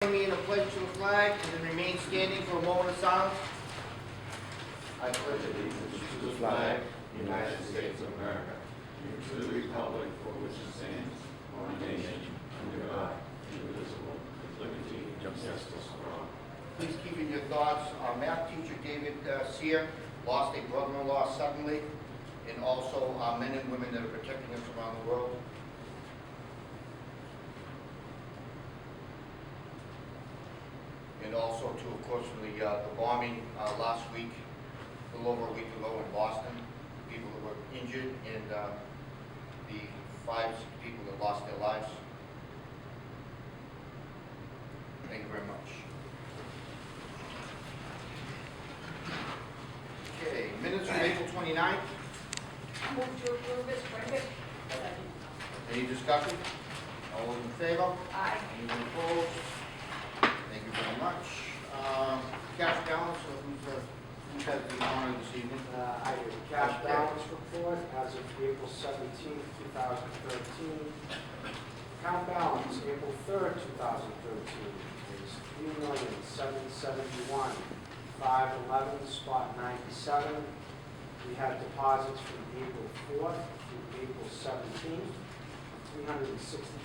Join me in a pledge to the flag and then remain standing for a moment of silence. I pledge allegiance to the flag of the United States of America, and to the republic for which it stands, one nation, under God, indivisible, with liberty and justice for all. Please keep in your thoughts our math teacher, David Sear, lost a brother-in-law suddenly, and also our men and women that are protecting us around the world. And also, too, of course, from the bombing last week, a little over a week ago in Boston, people that were injured, and the 5 people that lost their lives. Thank you very much. Okay, minutes from April 29th. Move to approve as printed. Any discussion? All those in favor? Aye. Anyone opposed? Thank you very much. Cash balance, so who's has the honor this evening? I have a cash balance report as of April 17th, 2013. Account balance, April 3rd, 2013, is $3,771,511, spot 97. We had deposits from April 4th through April 17th,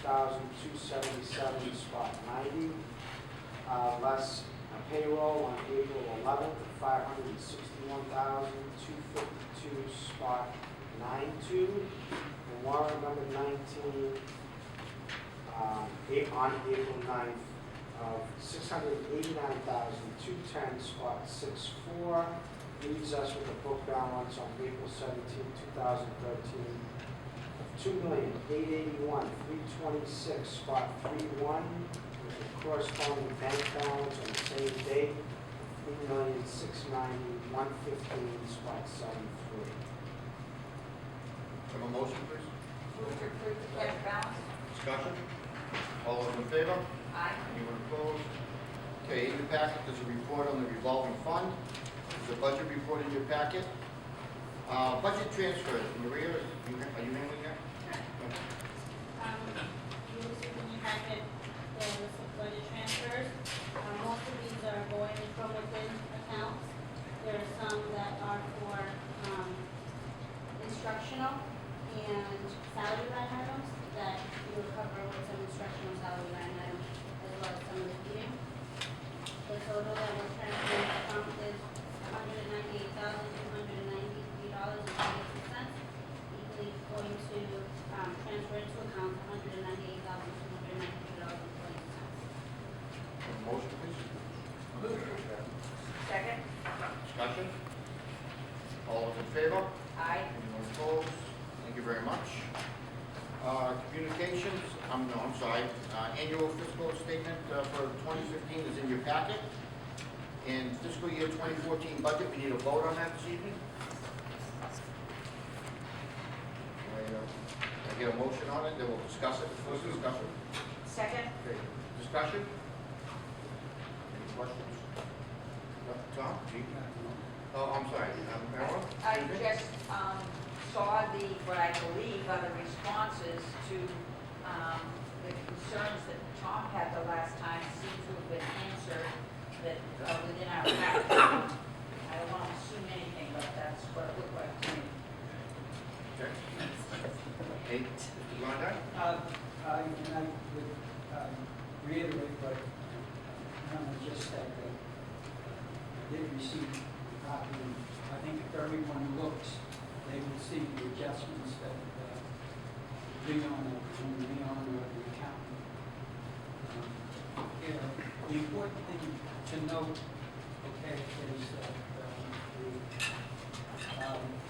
$360,277, spot 90. Less a payroll on April 11th, $561,252, spot 92. And warrant number 19 on April 9th of $689,210, spot 64. Leaves us with a book balance on April 17th, 2013 of $2,881,326, spot 31. With the corresponding bank balance on the same date of $3,690,115, spot 73. Have a motion, please? Move to approve the cash balance. Discussion? All those in favor? Aye. Anyone opposed? Okay, in your packet, there's a report on the revolving fund. There's a budget report in your packet. Budget transfers. Maria, are you handling that? You will see in your packet, there was some budget transfers. Most of these are going from within accounts. There are some that are for instructional and salary line items that you will cover with some instructional salary line items as well as some of the feeding. The total that was transferred from is $198,293.22, equally going to transfer into account $198,293.22. Motion, please. Move to second. Discussion? All those in favor? Aye. Anyone opposed? Thank you very much. Communications, I'm sorry. Annual fiscal statement for 2015 is in your packet. In fiscal year 2014 budget, we need a vote on that this evening. I get a motion on it, then we'll discuss it. First discussion. Second. Okay. Discussion? Any questions? Tom? Chief? Oh, I'm sorry. Marilyn? I just saw what I believe are the responses to the concerns that Tom had the last time seem to have been answered that within our package. I don't want to assume anything, but that's what it looked like to me. Okay. Hey, Mr. Gondar? And I would reiterate what just said, that I did receive a copy. I think if everyone looks, they will see the adjustments that Leon or the accountant. The important thing to note, okay, is that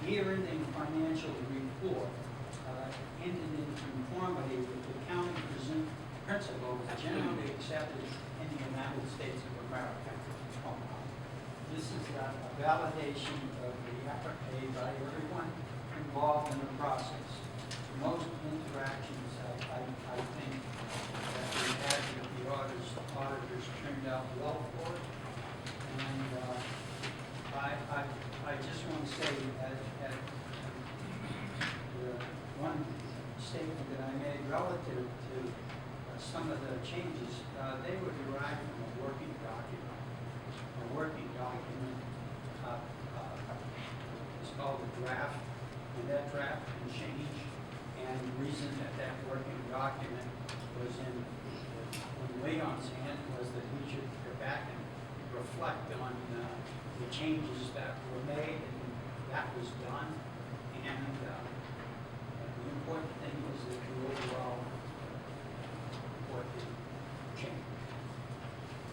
the year-ending financial report ended in conformity with the accounting principles generally accepted in the United States of America. This is a validation of the effort made by everyone involved in the process. Most interactions, I think, that we had with the auditors turned out well for it. And I just want to say that the one statement that I made relative to some of the changes, they were derived reflect on the changes that were made, and that was done. And the important thing was that the overall report didn't change.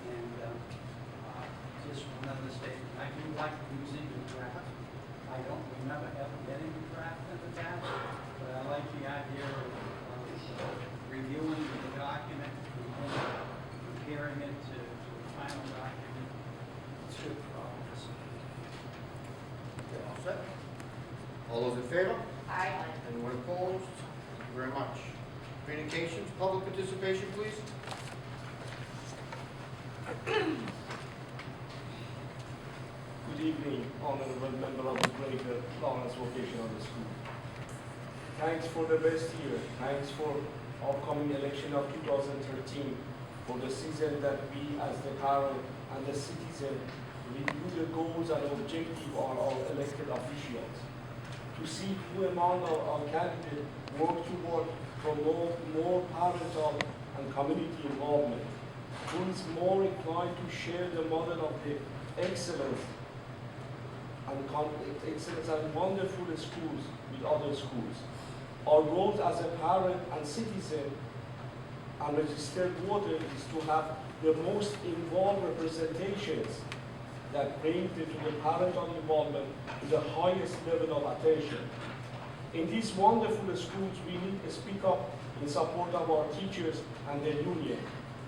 And just one other statement, I do like using the draft. I don't remember ever getting the draft in the past, but I like the idea of reviewing the document, and then comparing it to the final document. It's good for all of us. Okay, all set? All those in favor? Aye. Anyone opposed? Thank you very much. Communications, public participation, please. Good evening, honorable member of the Greater Lawrence Vocational School. Thanks for the best year. Thanks for upcoming election of 2013, for the season that we as the parent and the citizen review the goals and objectives of our elected officials. To see who among our candidates work toward promote more parental and community involvement, who is more inclined to share the model of the excellence and wonderful schools with other schools. Our goals as a parent and citizen and registered voter is to have the most involved representations that bring the parental involvement to the highest level of attention. In these wonderful schools, we need to speak up in support of our teachers and the union.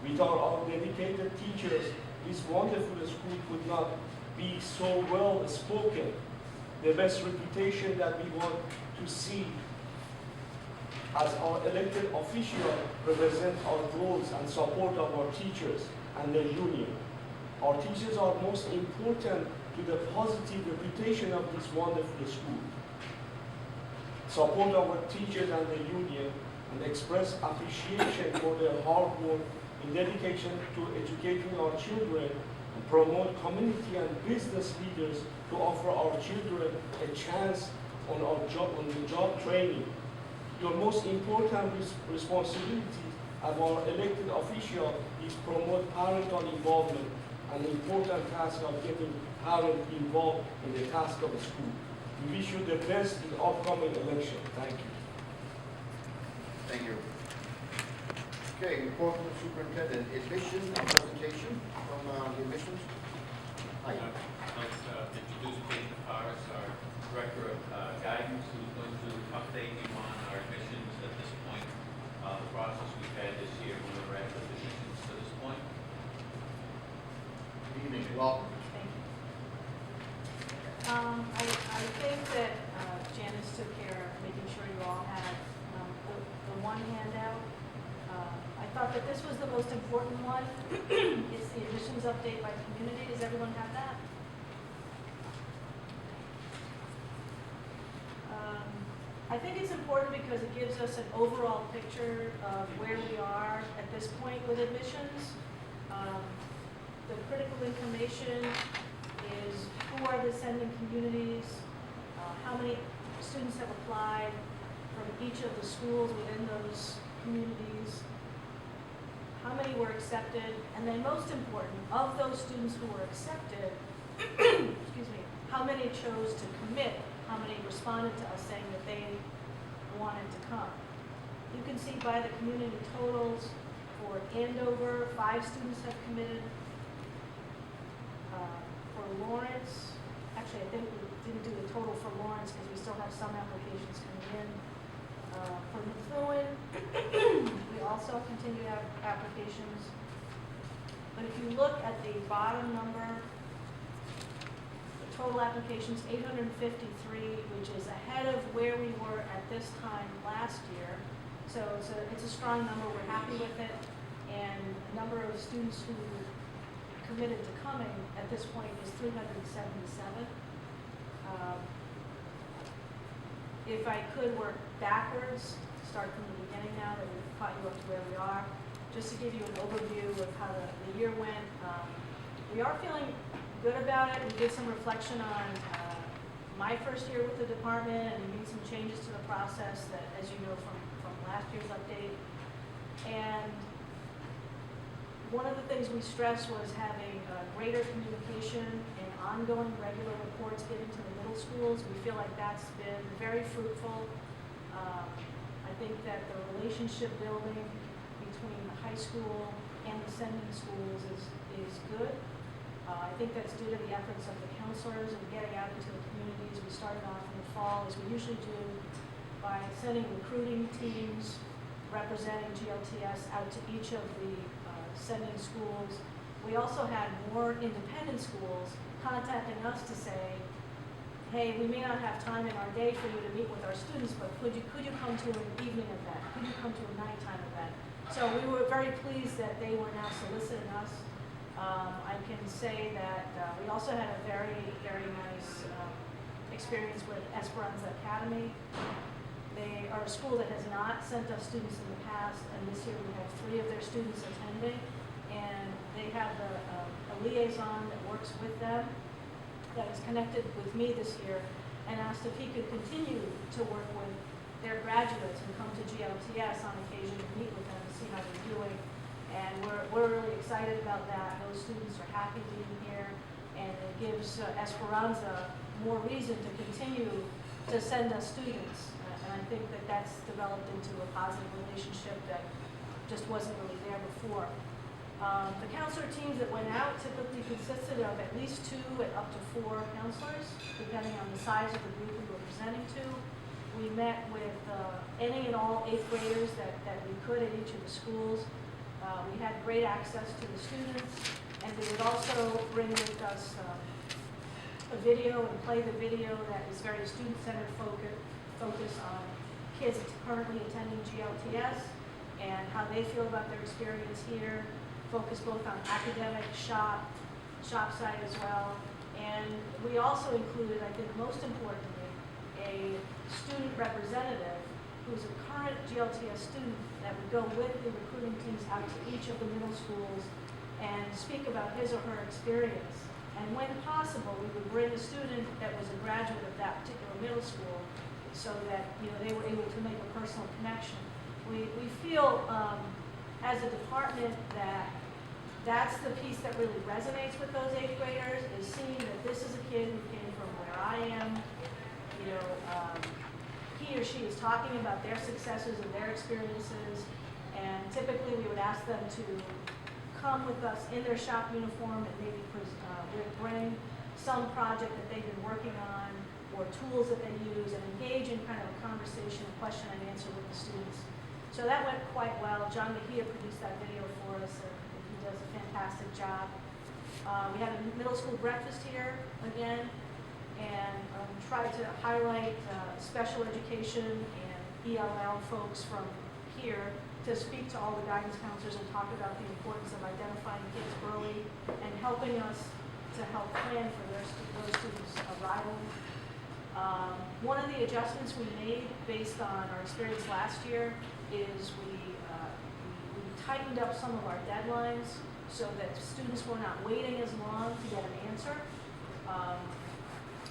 Without our dedicated teachers, this wonderful school could not be so well spoken. The best reputation that we want to see as our elected officials represent our goals and support of our teachers and the union. Our teachers are most important to the positive reputation of this wonderful school. Support our teachers and the union and express appreciation for their hard work in dedication to educating our children and promote community and business leaders to offer our children a chance on the job training. Your most important responsibility of our elected official is promote parental involvement, an important task of getting parents involved in the task of the school. We wish you the best in the upcoming election. Thank you. Thank you. Okay, report from the superintendent, admission and presentation from the admissions. Hi. I'd like to introduce Jason Paris, our Director of Guidance, who's going to update you on our admissions at this point, the process we've had this year, when we're at the admissions to this point. Good evening, welcome. I think that Janice took care of making sure you all had the one handout. I thought that this was the most important one. It's the admissions update by community. Does everyone have that? I think it's important because it gives us an overall picture of where we are at this point with admissions. The critical information is who are the sending communities, how many students have applied from each of the schools within those communities, how many were accepted, and then most important, of those students who were accepted, excuse me, how many chose to commit, how many responded to us saying that they wanted to come. You can see by the community totals for Andover, 5 students have committed. For Lawrence, actually I think we didn't do the total for Lawrence because we still have some applications coming in. For Methuen, we also continue to have applications. But if you look at the bottom number, the total applications, 853, which is ahead of where we were at this time last year. So it's a strong number, we're happy with it. And the number of students who committed to coming at this point is 377. If I could work backwards, start from the beginning now that we've caught you up to where we are, just to give you an overview of how the year went. We are feeling good about it. We did some reflection on my first year with the department, and we made some changes to the process that, as you know from last year's update. And One of the things we stressed was having greater communication and ongoing regular reports given to the middle schools. We feel like that's been very fruitful. I think that the relationship building between the high school and the sending schools is good. I think that's due to the efforts of the counselors and getting out into the communities. We started off in the fall, as we usually do, by sending recruiting teams representing GLTS out to each of the sending schools. We also had more independent schools contacting us to say, hey, we may not have time in our day for you to meet with our students, but could you come to an evening event? Could you come to a nighttime event? So we were very pleased that they were now soliciting us. I can say that we also had a very, very nice experience with Esperanza Academy. They are a school that has not sent us students in the past, and this year we have 3 of their students attending, and they have a liaison that works with them that is connected with me this year, and asked if he could continue to work with their graduates and come to GLTS on occasion to meet with them to see how they're doing. And we're really excited about that. Those students are happy being here, and it gives Esperanza more reason to continue to send us students. And I think that that's developed into a positive relationship that just wasn't really there before. The counselor teams that went out typically consisted of at least 2 and up to 4 counselors, depending on the size of the group we were presenting to. We met with any and all 8th graders that we could at each of the schools. We had great access to the students, and we would also bring with us a video and play the video that is very student-centered focus on kids currently attending GLTS and how they feel about their experience here, focus both on academic, shop side as well. And we also included, I think most importantly, a student representative who's a current GLTS student that would go with the recruiting teams out to each of the middle schools and speak about his or her experience. And when possible, we would bring a student that was a graduate of that particular middle school so that they were able to make a personal connection. We feel as a department that that's the piece that really resonates with those 8th graders, is seeing that this is a kid who came from where I am. He or she is talking about their successes and their experiences, and typically we would ask them to come with us in their shop uniform and maybe bring some project that they've been working on or tools that they use and engage in kind of a conversation, question and answer with the students. So that went quite well. John Mejia produced that video for us, and he does a fantastic job. We had a middle school breakfast here again, and tried to highlight special education and ELL folks from here to speak to all the guidance counselors and talk about the importance of identifying kids early and helping us to help plan for those students' arrival. One of the adjustments we made based on our experience last year is we tightened up some of our deadlines so that students were not waiting as long to get an answer.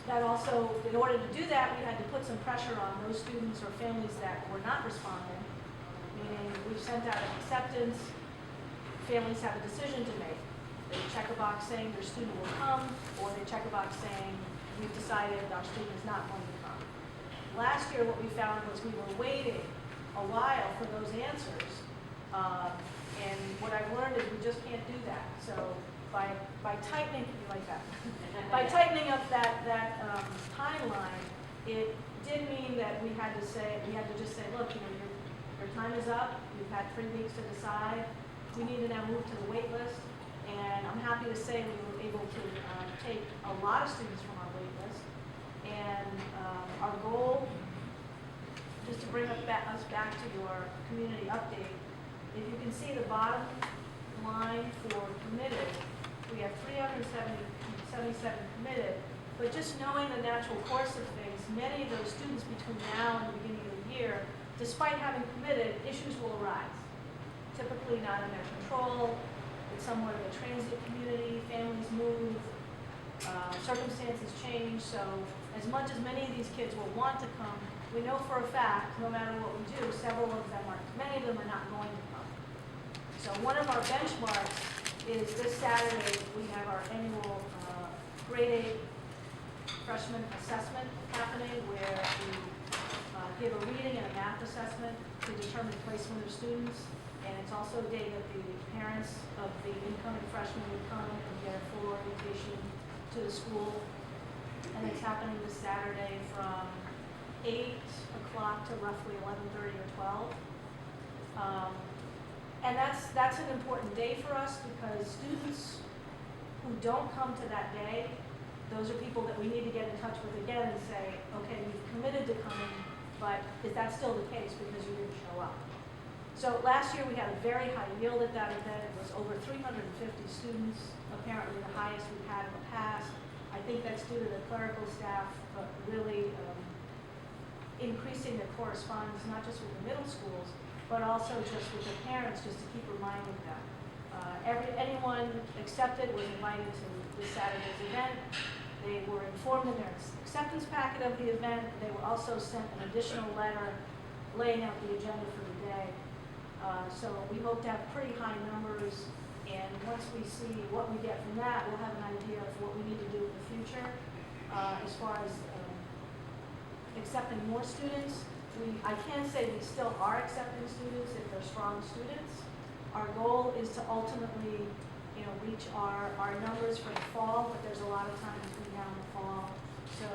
That also, in order to do that, we had to put some pressure on those students or families that were not responding, meaning we've sent out an acceptance, families have a decision to make. They check a box saying their student will come, or they check a box saying we've decided our student is not going to come. Last year what we found was we were waiting a while for those answers, and what I've learned is we just can't do that. So by tightening, like that, by tightening up that timeline, it did mean that we had to just say, look, your time is up. You've had 3 weeks to decide. We need to now move to the wait list, and I'm happy to say we were able to take a lot of students from our wait list. And our goal, just to bring us back to your community update, if you can see the bottom line for committed, we have 377 committed, but just knowing the natural course of things, many of those students between now and the beginning of the year, despite having committed, issues will arise. Typically not in their control. It's somewhat of a transient community, families move, circumstances change, so as much as many of these kids will want to come, we know for a fact, no matter what we do, many of them are not going to come. So one of our benchmarks is this Saturday, we have our annual grade 8 freshman assessment happening where we give a reading and a math assessment to determine placement of students. And it's also a day that the parents of the incoming freshmen would come and get a full orientation to the school. And it's happening this Saturday from 8 o'clock to roughly 11:30 or 12. And that's an important day for us because students who don't come to that day, those are people that we need to get in touch with again and say, okay, you've committed to coming, but is that still the case because you didn't show up? So last year we had a very high yield at that event. It was over 350 students, apparently the highest we've had in the past. I think that's due to the clerical staff really increasing the correspondence, not just with the middle schools, but also just with the parents, just to keep reminding them. Anyone accepted was invited to this Saturday's event. They were informed in their acceptance packet of the event. They were also sent an additional letter laying out the agenda for the day. So we hope to have pretty high numbers, and once we see what we get from that, we'll have an idea of what we need to do in the future as far as accepting more students. I can say we still are accepting students if they're strong students. Our goal is to ultimately, reach our numbers for the fall, but there's a lot of time between now and the fall. So